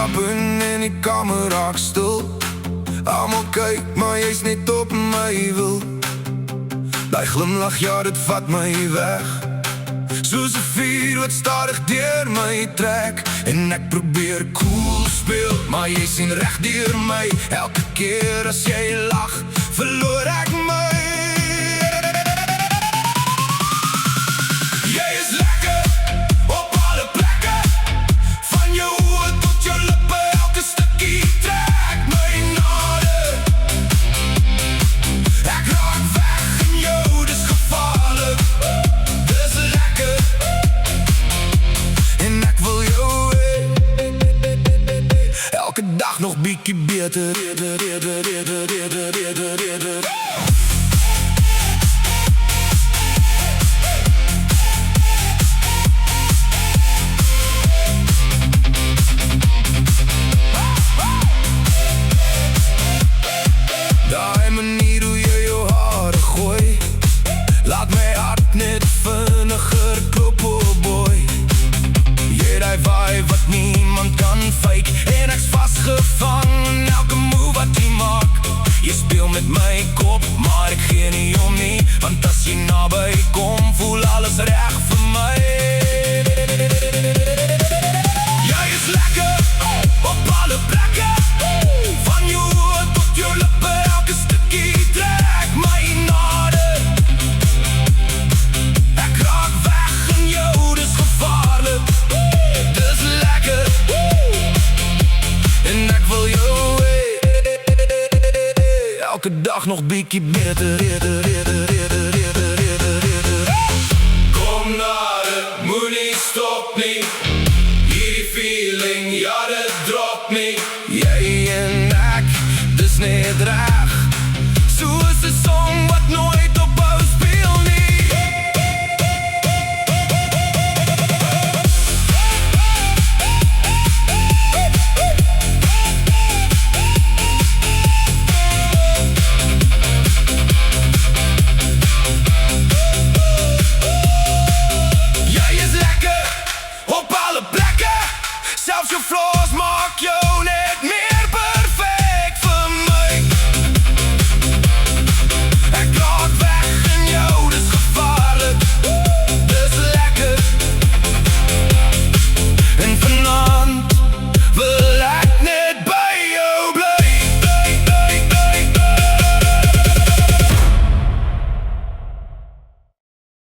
stap in die kamer raak stil. Almal kyk, maar jy's net op my wil. Die glimlach, ja, dit vat my weg, soos 'n vuur wat stadig deur my trek. En ek probeer cool speel, maar jy sien reg deur my. Elke keer as jy lag, verloor ek my. Jy is lekker op alle plekke, van jou oë tot jou lippe, elke stukkie trek my nader. Ek raak weg in jou, dis gevaarlik, dis lekker. En ek wil jou elke dag nog bietjie beter. Daai manier hoe jy jou hare gooi, laat my hart net vinniger klop, oh boy. Jy die vibe wat niemand kan fake, en ek's vastgevang in elke move wat jy maak. Jy speel met my kop, maar ek gee nie om nie, want as jy naby kom, voel alles reg vir my. Jy is lekker op alle plekke, van jou oë tot jou lippe, elke stukkie trek my nader. Ek raak weg in jou, dis gevaarlik, dis lekker. En ek wil jou elke dag nog bietjie beter. Kom nader, moenie stop nie, hierdie feeling, ja dit drop nie. Jy en ek, dis net reg, soos 'n song wat nooit ophou speel nie. Jy is lekker op alle plekke, selfs jou flaws